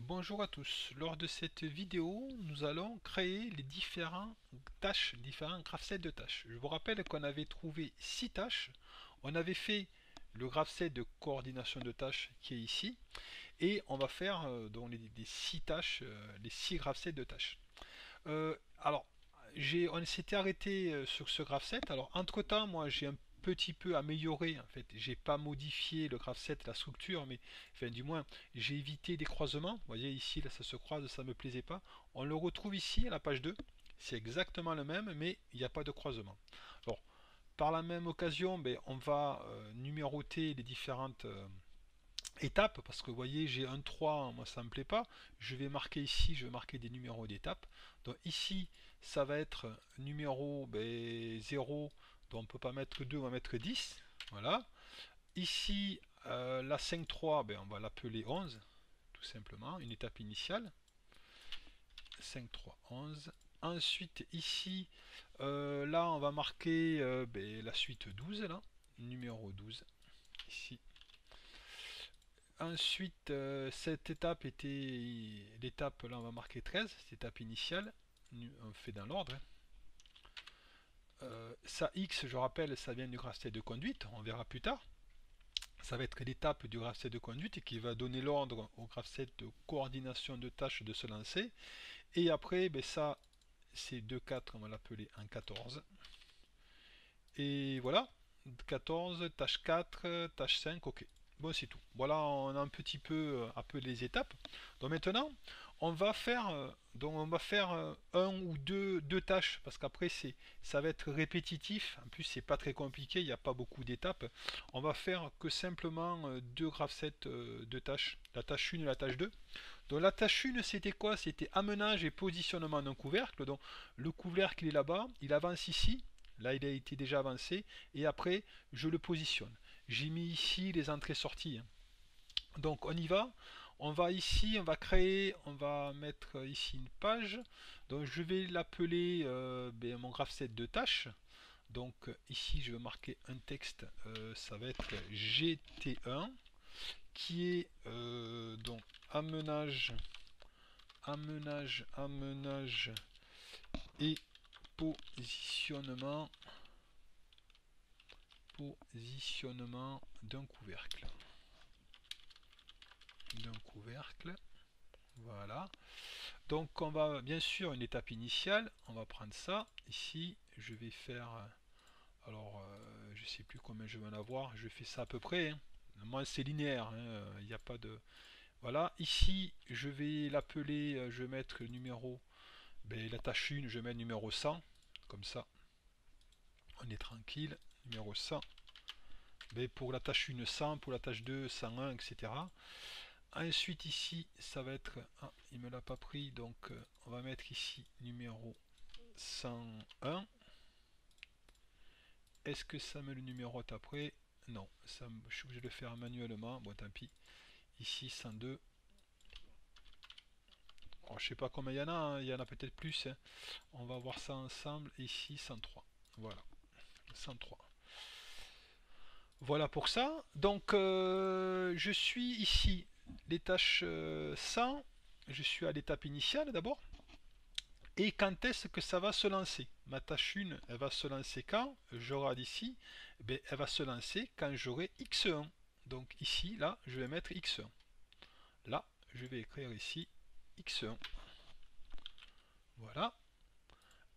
Bonjour à tous. Lors de cette vidéo, nous allons créer les différentes tâches, différents graph-sets de tâches. Je vous rappelle qu'on avait trouvé 6 tâches. On avait fait le graph-set de coordination de tâches qui est ici. Et on va faire donc les 6 tâches, les 6 graph-sets de tâches. Alors, on s'était arrêté sur ce graph-set. Alors, entre-temps, moi, j'ai un petit peu amélioré. En fait, j'ai pas modifié le graph-set, la structure, mais enfin, du moins, j'ai évité des croisements. Vous voyez ici, là, ça se croise, ça me plaisait pas. On le retrouve ici à la page 2. C'est exactement le même, mais il n'y a pas de croisement. Alors, par la même occasion, ben, on va numéroter les différentes étapes, parce que vous voyez j'ai un 3, moi ça me plaît pas. Je vais marquer ici, je vais marquer des numéros d'étapes. Donc ici ça va être numéro 0, donc on peut pas mettre 2, on va mettre 10. Voilà. Ici la 5.3, on va l'appeler 11 tout simplement, une étape initiale. 5.3 11. Ensuite ici là on va marquer la suite 12, là numéro 12 ici. Ensuite, cette étape était l'étape, là on va marquer 13, cette étape initiale, on fait dans l'ordre. Ça X, je rappelle, ça vient du graph-set de conduite, on verra plus tard. Ça va être l'étape du graph-set de conduite qui va donner l'ordre au graph-set de coordination de tâches de se lancer. Et après, ça, c'est 2,4, on va l'appeler un 14. Et voilà, 14, tâche 4, tâche 5, ok. Bon, c'est tout. Voilà, on a un peu les étapes. Donc maintenant, on va faire un ou deux tâches parce qu'après ça va être répétitif. En plus, c'est pas très compliqué, il n'y a pas beaucoup d'étapes. On va faire que simplement deux graph sets de tâches, la tâche 1 et la tâche 2. Donc la tâche 1, c'était quoi? C'était amenage et positionnement d'un couvercle. Donc le couvercle il est là-bas, il avance ici. Là, il a été déjà avancé. Et après, je le positionne. J'ai mis ici les entrées-sorties. Donc, on y va. On va ici, on va créer, on va mettre ici une page. Donc, je vais l'appeler mon graph set de tâches. Donc, ici, je vais marquer un texte. Ça va être GT1 qui est donc amenage, amenage et positionnement d'un couvercle. Voilà. Donc on va bien sûr une étape initiale. On va prendre ça. Ici, je vais faire. Alors, je sais plus combien je vais en avoir. Je fais ça à peu près, hein. Moi, c'est linéaire. Il n'y a pas de. Voilà. Ici, je vais l'appeler. Je vais mettre le numéro. La tâche 1, je mets le numéro 100. Comme ça, on est tranquille. Numéro 100. Pour la tâche 1, 100, pour la tâche 2, 101, etc. Ensuite ici, ça va être... Ah, il me l'a pas pris, donc on va mettre ici numéro 101. Est-ce que ça me le numérote après? Non, ça, je suis obligé de le faire manuellement. Bon, tant pis. Ici, 102. Alors, je sais pas combien il y en a, hein. Il y en a peut-être plus, hein. On va voir ça ensemble. Ici, 103. Voilà, 103. Voilà pour ça. Donc, je suis ici, les tâches 100. Je suis à l'étape initiale d'abord. Et quand est-ce que ça va se lancer? Ma tâche 1, elle va se lancer quand? Je regarde ici. Elle va se lancer quand j'aurai x1. Donc ici, là, je vais mettre x1. Là, je vais écrire ici x1. Voilà.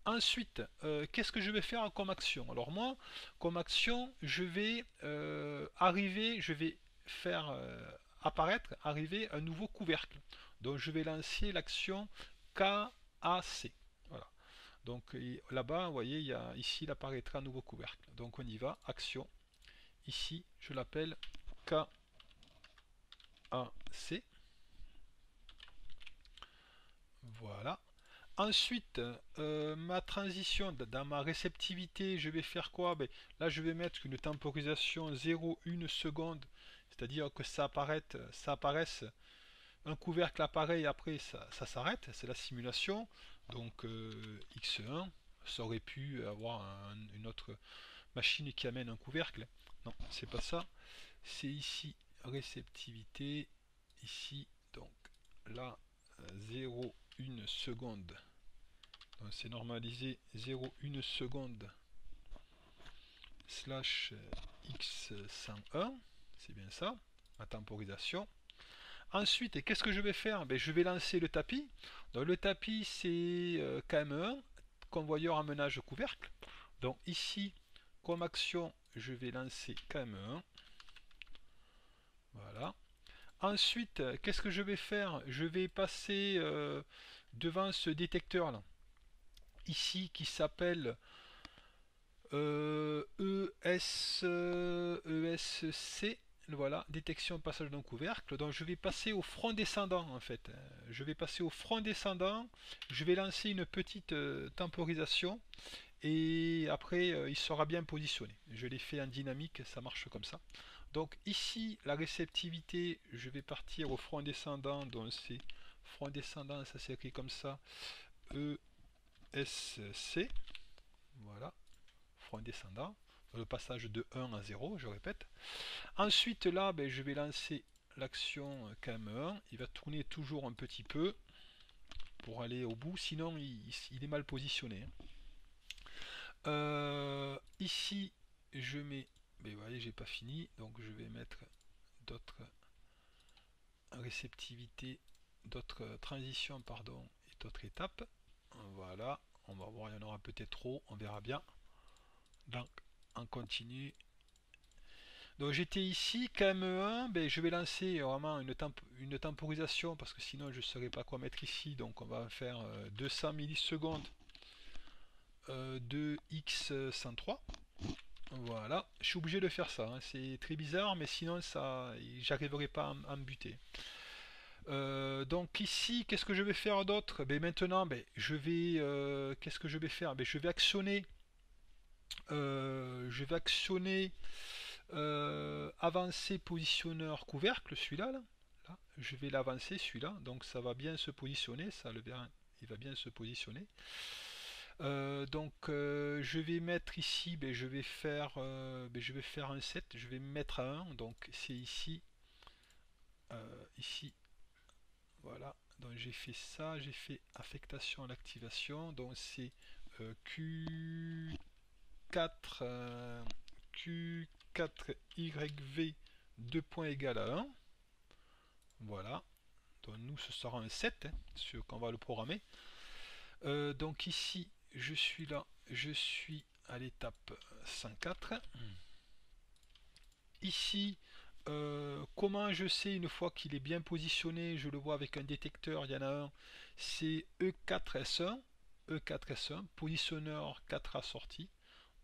Ensuite, qu'est-ce que je vais faire comme action? Alors moi, comme action, je vais faire arriver un nouveau couvercle. Donc je vais lancer l'action KAC. Voilà. Donc là-bas, vous voyez, ici, il apparaîtra un nouveau couvercle. Donc on y va, action. Ici, je l'appelle KAC. Voilà. Ensuite, ma transition, dans ma réceptivité, je vais faire quoi? Là, je vais mettre une temporisation 0,1 seconde, c'est-à-dire que ça apparaisse, un couvercle apparaît et après ça s'arrête, c'est la simulation. Donc X1, ça aurait pu avoir une autre machine qui amène un couvercle. Non, c'est pas ça. C'est ici réceptivité, ici donc là 0,1 seconde. Donc c'est normalisé 0,1 seconde slash x101, c'est bien ça, ma temporisation. Ensuite, qu'est-ce que je vais faire? Ben, je vais lancer le tapis. Donc le tapis c'est KM1, convoyeur emmenage couvercle. Donc ici, comme action, je vais lancer KM1. Voilà. Ensuite, qu'est-ce que je vais faire? Je vais passer devant ce détecteur là, ici qui s'appelle ESC, voilà, détection passage d'un couvercle. Donc je vais passer au front descendant en fait. Je vais passer au front descendant, je vais lancer une petite temporisation et après il sera bien positionné. Je l'ai fait en dynamique, ça marche comme ça. Donc ici la réceptivité, je vais partir au front descendant, donc c'est front descendant, ça s'écrit comme ça, ESC, voilà, front descendant, le passage de 1 à 0, je répète. Ensuite là, ben, je vais lancer l'action KM1, il va tourner toujours un petit peu pour aller au bout, sinon il est mal positionné. Ici, je mets, mais vous voyez, j'ai pas fini, donc je vais mettre d'autres réceptivités, d'autres transitions, pardon, et d'autres étapes. Voilà, on va voir, il y en aura peut-être trop, on verra bien. Donc, on continue. Donc j'étais ici, KM1, ben, je vais lancer vraiment une temporisation parce que sinon je ne saurais pas quoi mettre ici. Donc on va faire 200 millisecondes de X103. Voilà, je suis obligé de faire ça, hein. C'est très bizarre, mais sinon ça, j'arriverai pas à me buter. Donc ici, qu'est-ce que je vais faire d'autre? Ben, maintenant, ben, je vais, qu'est-ce que je vais faire? Ben, je vais actionner avancer positionneur couvercle, celui-là, là. Là, je vais l'avancer, celui-là, donc ça va bien se positionner, ça le bien, il va bien se positionner. Donc je vais mettre ici, ben, je vais faire un 7, je vais me mettre à 1, donc c'est ici, ici, voilà, donc j'ai fait ça, j'ai fait affectation à l'activation, donc c'est Q4 Q4YV 2 points égal à 1, voilà, donc nous ce sera un 7, hein, sûr qu'on va le programmer. Donc ici je suis là, je suis à l'étape 104. Ici, comment je sais une fois qu'il est bien positionné, je le vois avec un détecteur, il y en a un, c'est E4S1, E4S1, positionneur 4A sortie.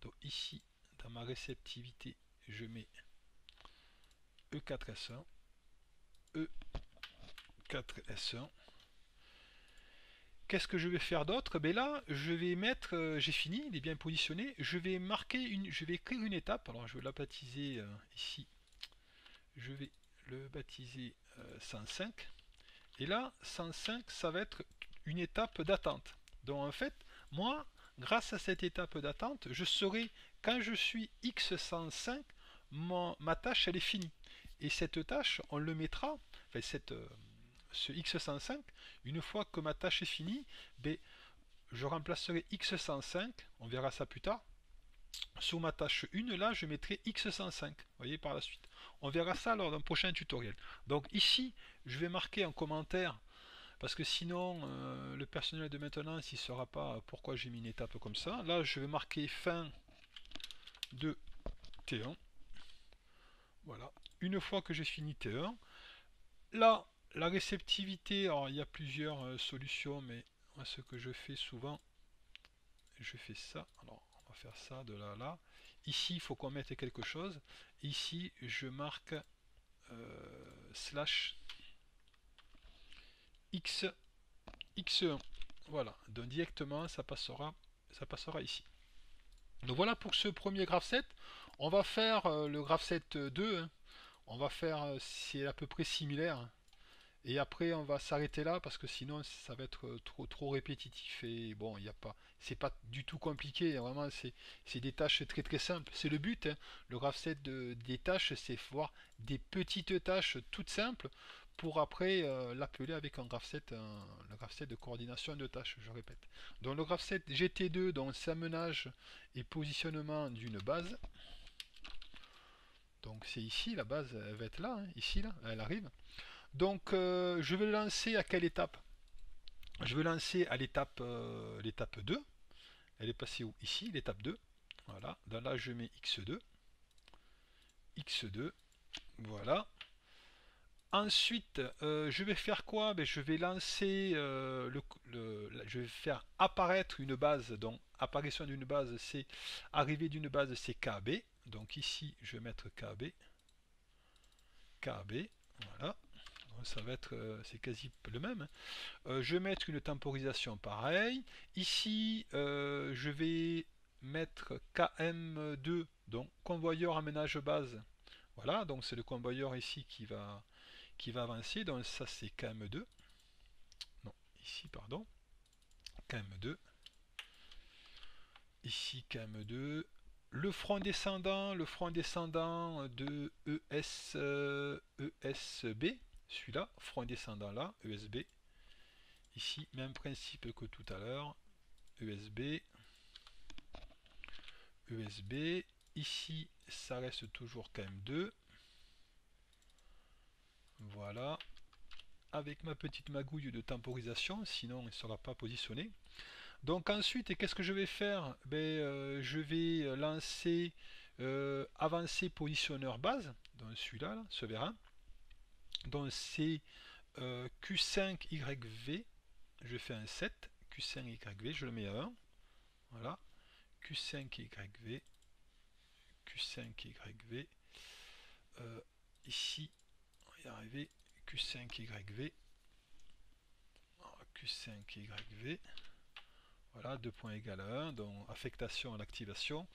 Donc ici, dans ma réceptivité, je mets E4S1, E4S1. Qu'est-ce que je vais faire d'autre? Ben là, je vais mettre, j'ai fini, il est bien positionné. Je vais je vais écrire une étape. Alors, je vais la baptiser ici. Je vais le baptiser 105. Et là, 105, ça va être une étape d'attente. Donc, en fait, moi, grâce à cette étape d'attente, je saurai quand je suis X105, ma tâche, elle est finie. Et cette tâche, on le mettra, enfin, ce X105, une fois que ma tâche est finie, ben, je remplacerai X105, on verra ça plus tard. Sur ma tâche 1, là, je mettrai X105, vous voyez, par la suite. On verra ça lors d'un prochain tutoriel. Donc ici, je vais marquer en commentaire, parce que sinon, le personnel de maintenance, il ne saura pas pourquoi j'ai mis une étape comme ça. Là, je vais marquer fin de T1. Voilà. Une fois que j'ai fini T1, là, la réceptivité, alors il y a plusieurs solutions, mais moi, ce que je fais souvent, je fais ça. Alors, on va faire ça de là à là. Ici, il faut qu'on mette quelque chose. Ici, je marque slash x x1. Voilà. Donc directement, ça passera ici. Donc voilà pour ce premier graph set. On va faire le graph set 2. Hein. On va faire, c'est à peu près similaire. Et après, on va s'arrêter là parce que sinon, ça va être trop répétitif. Et bon, il y a pas, c'est pas du tout compliqué. Vraiment, c'est des tâches très très simples. C'est le but. Hein. Le graph set des tâches, c'est voir des petites tâches toutes simples pour après l'appeler avec un graph-set, le graph-set de coordination de tâches, je répète. Donc le graph-set GT2, donc c'est amenage et positionnement d'une base. Donc c'est ici, la base elle va être là, hein, ici, là, elle arrive. Donc je vais le lancer à quelle étape? Je vais lancer à l'étape 2. Elle est passée où? Ici, l'étape 2. Voilà, dans là je mets X2. X2, voilà. Ensuite, je vais faire quoi? Ben, je vais lancer je vais faire apparaître une base. Donc, apparition d'une base, c'est arrivée d'une base, c'est KB. Donc ici, je vais mettre KB. KB, voilà. Donc, ça va être, c'est quasi le même, hein. Je vais mettre une temporisation pareille. Ici, je vais mettre KM2, donc convoyeur aménage base. Voilà, donc c'est le convoyeur ici qui va avancer. Donc ça c'est KM2. Non, ici, pardon. KM2. Ici KM2. Le front descendant de ESB, celui-là, front descendant là, ESB. Ici, même principe que tout à l'heure, ESB, ESB. Ici, ça reste toujours KM2. Voilà. Avec ma petite magouille de temporisation, sinon il ne sera pas positionné. Donc ensuite, qu'est-ce que je vais faire? Je vais lancer avancer positionneur base, donc celui-là, là, ce vérin. Donc c'est Q5YV, je fais un 7, Q5YV, je le mets à 1. Voilà, Q5YV, Q5YV. Ici, on va y arriver, Q5YV, Q5YV. Voilà, 2 points égale à 1, donc affectation à l'activation.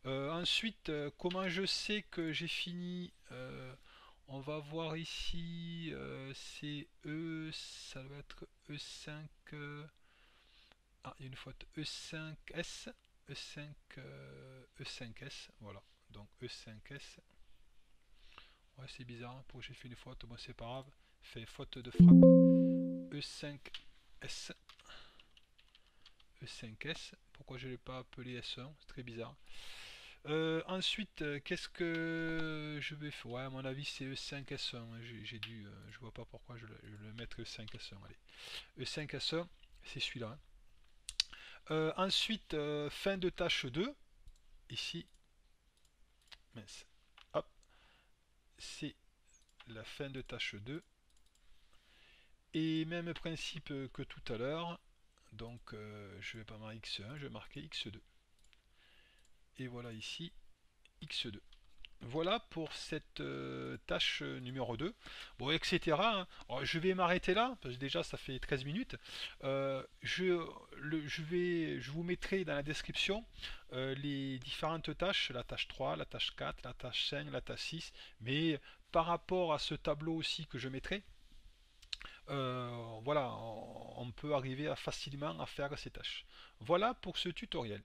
Ensuite, comment je sais que j'ai fini? On va voir ici, c'est E, ça doit être E5. Ah, il y a une faute, E5S. E5, E5S, voilà. Donc E5S. Ouais, c'est bizarre, hein, pourquoi j'ai fait une faute? Bon, c'est pas grave. Fait faute de frappe. E5S. E5S. Pourquoi je ne l'ai pas appelé S1? C'est très bizarre. Ensuite, qu'est-ce que je vais faire? Ouais, à mon avis, c'est E5S1. J'ai dû. Je vois pas pourquoi je le mettrais E5S1. Allez. E5S1, c'est celui-là, hein. Ensuite, fin de tâche 2. Ici. Mince. Hop. C'est la fin de tâche 2. Et même principe que tout à l'heure. Donc, je vais pas marquer X1, je vais marquer X2. Et voilà ici X2. Voilà pour cette tâche numéro 2. Bon, etc., hein. Alors, je vais m'arrêter là, parce que déjà ça fait 13 minutes. Je vous mettrai dans la description les différentes tâches, la tâche 3, la tâche 4, la tâche 5, la tâche 6. Mais par rapport à ce tableau aussi que je mettrai, voilà, on peut arriver facilement à faire ces tâches. Voilà pour ce tutoriel.